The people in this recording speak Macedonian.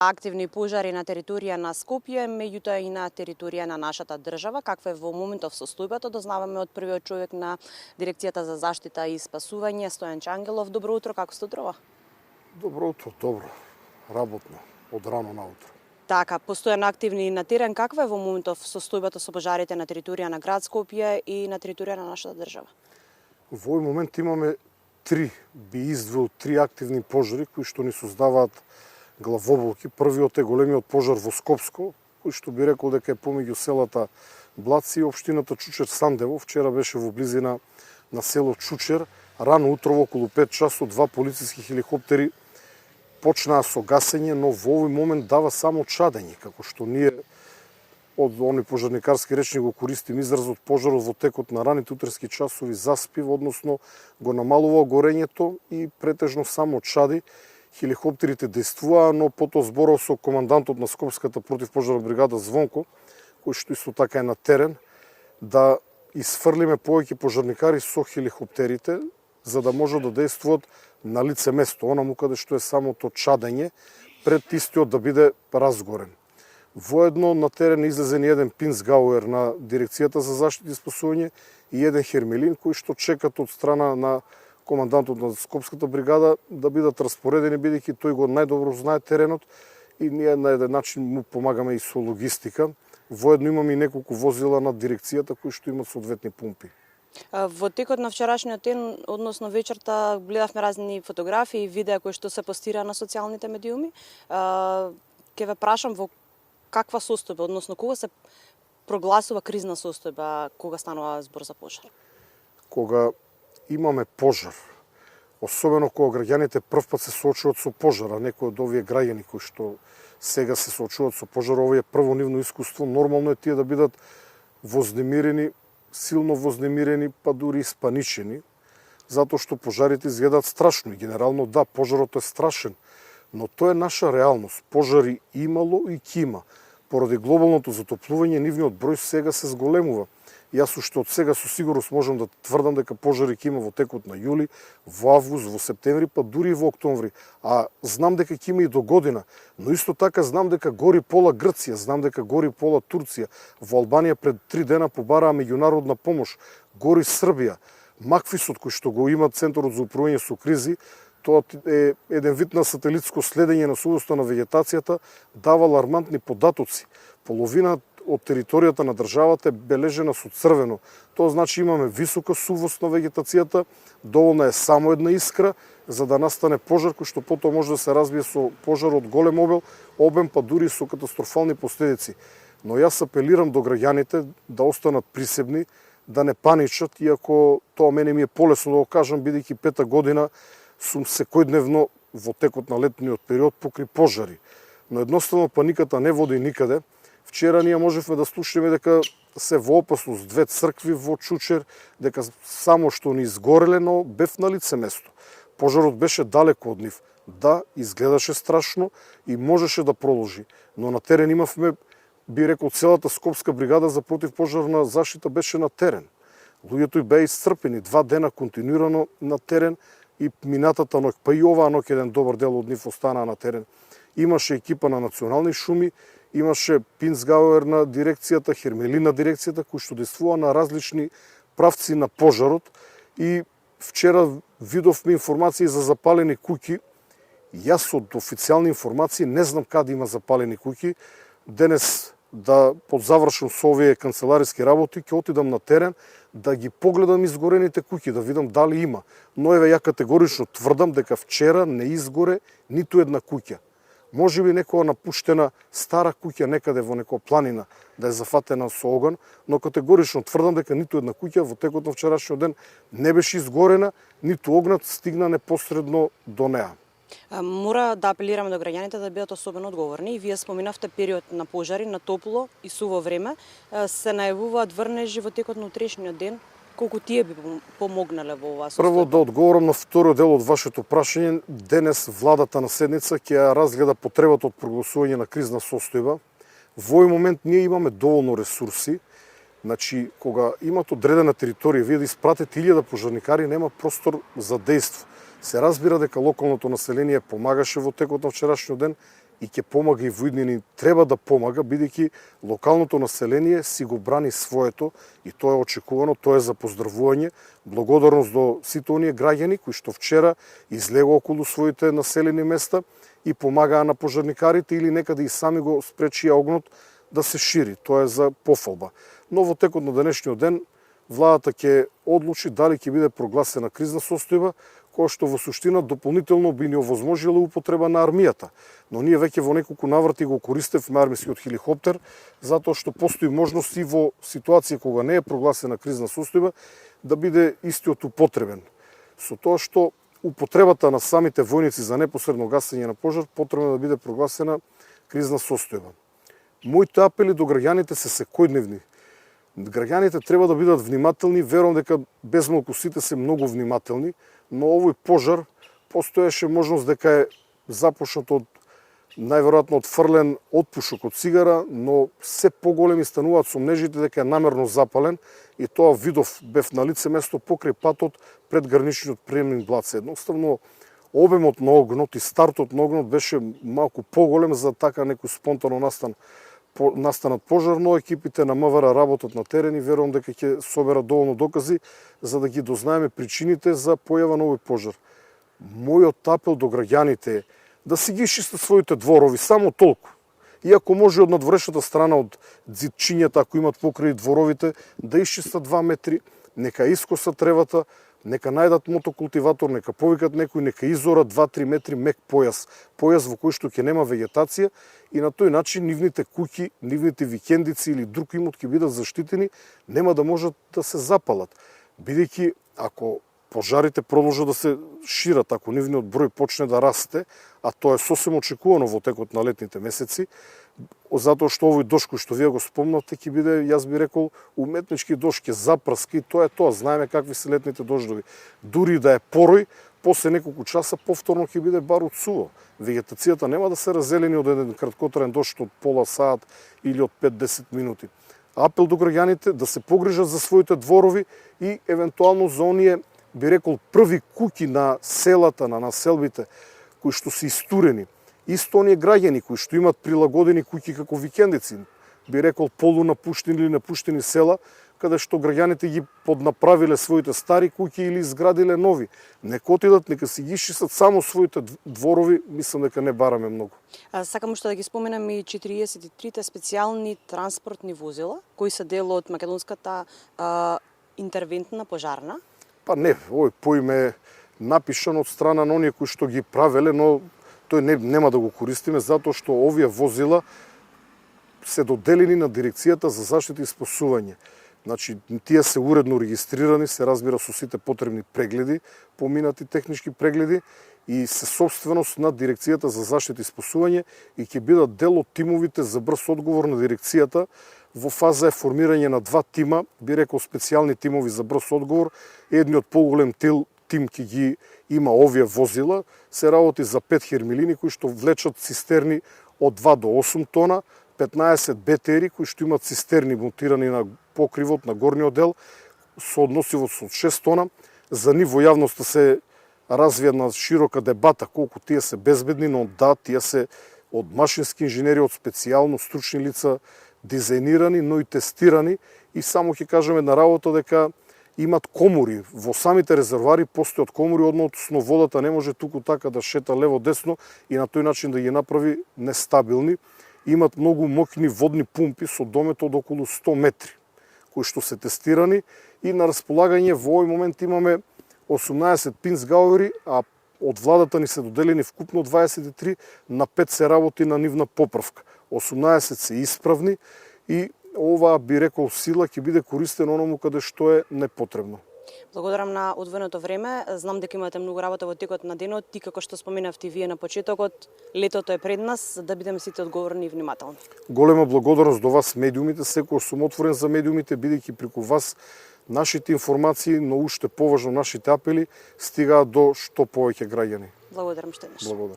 Активни пожари на територија на Скопје, меѓутоа и на територија на нашата држава. Каква е во моментов состојбата, дознаваме од првиот човек на Дирекцијата за заштита и спасување, Стојан Чангелов. Добро утро, како сте утрова? Добро утро, добро. Работно, од рано наутро. Така, постојано активни на терен. Каква е во моментов состојбата со пожарите на територија на град Скопје и на територија на нашата држава? Во овој момент имаме би издвоил три активни пожари кои што ни создаваат главоболки. Првиот е големиот пожар во Скопско, кој што би рекол дека е помеѓу селата Блаци и општината Чучер-Сандево. Вчера беше во близина на село Чучер. Рано утрово околу 5 часот два полициски хеликоптери почнаа со гасење, но во овој момент дава само чадење, како што ние од оној пожарникарски речник го користим изразот пожарот во текот на раните утрски часови заспив, односно го намалува горењето и претежно само чади. Хеликоптерите действуваа, но потоа зборов со командантот на Скопската противпожарна бригада Звонко, кој што исто така е на терен, да исфрлиме повеќе пожарникари со хеликоптерите, за да може да действуваат на лице место, онаму каде што е самото чадење, пред истиот да биде разгорен. Воедно на терен излезен еден Пинсгауер на Дирекцијата за заштита и спасување и еден Хермелин, кои што чекат од страна на командантот на Скопската бригада да бидат распоредени, бидејќи тој го најдобро знае теренот и ние на еден начин му помагаме и со логистика. Воедно имаме и неколку возила на дирекцијата кои што имат соодветни пумпи. Во текот на вчерашниот ден, односно вечерта, гледавме разни фотографии и видеа кои што се постира на социјалните медиуми. Ке ве прашам во каква состојба, односно кога се прогласува кризна состојба, кога станува збор за пожар? Кога имаме пожар, особено кога граѓаните прв пат се соочуваат со пожар, а некои од овие граѓани кои што сега се соочуваат со пожар, овие прво нивно искуство, нормално е тие да бидат вознемирени, силно вознемирени, па дури испаничени, затоа што пожарите изгледаат страшно и генерално да, пожарот е страшен, но тоа е наша реалност. Пожари имало и ќе има. Поради глобалното затоплување, нивниот број сега се зголемува. Јас уште од сега со сигурност можам да тврдам дека пожари ќе има во текот на јули, во август, во септември, па дури и во октомври. А знам дека ќе има и до година. Но исто така знам дека гори пола Грција, знам дека гори пола Турција. Во Албанија пред 3 дена побараа меѓународна помош. Гори Србија. Макфисот кој што го има Центарот за управување со кризи, тоа е еден вид на сателитско следење на сувоста на вегетацијата, дава алармантни податоци. Половина од територијата на државата е бележена со црвено. Тоа значи имаме висока сувост на вегетацијата, доволна е само една искра за да настане пожар кој што потоа може да се развие со пожар од голем обем, па дури со катастрофални последици. Но јас апелирам до граѓаните да останат присебни, да не паничат, иако тоа мене ми е полесно да го кажам, бидејќи 5-та година сум секојдневно во текот на летниот период покри пожари. Но едноставно паниката не води никаде. Вчера ние можевме да слушнеме дека се во опасност 2 цркви во Чучер, дека само што ни изгореле, но бев на лице место. Пожарот беше далеко од нив. Да, изгледаше страшно и можеше да продолжи, но на терен имавме, би рекол, целата Скопска бригада за противпожарна заштита беше на терен. Луѓето и беа исцрпени 2 дена континуирано на терен и минатата ноќ, па и оваа ноќ еден добар дел од нив останаа на терен. Имаше екипа на национални шуми, имаше Пинсгауер на дирекцијата, Хермелин на дирекцијата, кои што действува на различни правци на пожарот. И вчера видовме информации за запалени куќи. Јас од официјални информации не знам каде има запалени куќи. Денес, да подзавршам со овие канцелариски работи, ќе отидам на терен да ги погледам изгорените куќи, да видам дали има. Но еве ја категорично тврдам дека вчера не изгоре ниту една куќа. Може би некоја напуштена стара куќа некаде во некоја планина да е зафатена со оган, но категорично тврдам дека ниту една куќа во текот на вчерашниот ден не беше изгорена, ниту огнат стигна непосредно до неа. Мора да апелираме до граѓаните да бидат особено одговорни. И вие споминавте период на пожари, на топло и суво време. Се најавуваат врнежи во текот на утрешниот ден. Колку тие би помогнале во оваа состојба? Прво да одговорам на вториот дел од вашето прашање. Денес владата на седница ќе ја разгледа потребата од прогласување на кризна состојба. Во овој момент ние имаме доволно ресурси. Значи, кога имат одредена територија, вие да испратите 1000 пожарникари, нема простор за дејство. Се разбира дека локалното население помагаше во текот на вчерашниот ден и ќе помага и во иднини, треба да помага, бидејќи локалното население си го брани своето и тоа е очекувано, тоа е за поздравување. Благодарност до сите оние граѓани кои што вчера излегоа околу своите населени места и помагаа на пожарникарите или некаде и сами го спречија огнот да се шири. Тоа е за пофалба. Но во текот на денешниот ден владата ќе одлучи дали ќе биде прогласена кризна состојба, која што во суштина дополнително би ни овозможила употреба на армијата. Но ние веќе во неколку наврати го користевме армискиот хеликоптер, затоа што постои можност и во ситуација кога не е прогласена кризна состојба да биде истиот употребен. Со тоа што употребата на самите војници за непосредно гасење на пожар потребно да биде прогласена кризна состојба. Моите апели до граѓаните се секојдневни. Граѓаните треба да бидат внимателни, верувам дека безмалку сите се многу внимателни, но овој пожар постоеше можност дека е започнат од најверојатно отфрлен отпушок од цигара, но се поголеми стануваат сомнежите дека е намерно запален и тоа видов бев на лице место покрај патот пред граничниот премин Блаце. Едноставно обемот на огнот и стартот на огнот беше малку поголем за така некој спонтано настанат пожар, но екипите на МВР работат на терен и верувам дека ќе соберат доволно докази за да ги дознаеме причините за појава на овој пожар. Мојот апел до граѓаните е да си ги чистат своите дворови, само толку. Иако може од надворешната страна, од ѕидчињата, ако имат покрај дворовите, да исчистат 2 метри, нека искосат тревата, нека најдат мотокултиватор, нека повикат некој, нека изорат 2-3 метри мек појас. Појас во кој што ќе нема вегетација и на тој начин нивните куќи, нивните викендици или друг имот ќе бидат заштитени, нема да можат да се запалат. Бидејќи ако пожарите продолжат да се шират, ако нивниот број почне да расте, а тоа е сосем очекувано во текот на летните месеци, затоа што овој дожд кој што вие го спомнавте ќе биде, јас би рекол, уметнички дожд, ќе запраски, тоа е тоа, знаеме какви се летните дождови. Дури да е порој, после неколку часа повторно ќе биде бар од суво. Вегетацијата нема да се разелени од еден краткотраен дожд од пола саат или од 5-10 минути. Апел до граѓаните да се погрижат за своите дворови и евентуално за оние, би рекол, први куќи на селата, на населбите, кои што се истурени. Исто оние граѓани кои што имат прилагодени куќи како викендици, би рекол полунапуштени или напуштени села, каде што граѓаните ги поднаправиле своите стари куќи или изградиле нови. Нека отидат, нека си ги исчистат само своите дворови, мислам дека не бараме многу. Сакам уште да ги споменам и 43-те специјални транспортни возила, кои се дел од македонската интервентна пожарна. Па не, овој поим е напишан од страна на оние кои што ги правеле, но тој нема да го користиме, затоа што овие возила се доделени на Дирекцијата за заштита и спасување. Значи, тие се уредно регистрирани, се разбира со сите потребни прегледи, поминати технички прегледи и се собственост на Дирекцијата за заштита и спасување и ќе бидат дел од тимовите за брз одговор на Дирекцијата. Во фаза е формирање на 2 тима, би рекол специјални тимови за брз одговор. Едниот поголем тим ќе ги има овие возила, се работи за 5 хермилини кои што влечат цистерни од 2 до 8 тона, 15 БТРи кои што имат цистерни монтирани на покривот на горниот дел со односивост од 6 тона. За нив во јавноста се развија една широка дебата колку тие се безбедни, но да, тие се од машински инженери, од специјално стручни лица дизајнирани, но и тестирани и само ќе кажеме на работа дека имат комори. Во самите резервоари постојат комори, односно водата не може туку така да шета лево-десно и на тој начин да ги направи нестабилни. Имат многу моќни водни пумпи со домет од околу 100 метри, кои што се тестирани и на располагање во овој момент имаме 18 пинцгауери, а од владата ни се доделени вкупно 23, на 5 се работи на нивна поправка. 18 се исправни и оваа, би рекол, сила ќе биде користена оному каде што е непотребно. Благодарам на одвоеното време. Знам дека имате многу работа во текот на денот и како што споменавте вие на почетокот, летото е пред нас, да бидеме сите одговорни и внимателни. Голема благодарност до вас медиумите, секој сум отворен за медиумите, бидејќи преку вас нашите информации, но уште поважно нашите апели стигаат до што повеќе граѓани. Благодарам што еднаш. Благодарам.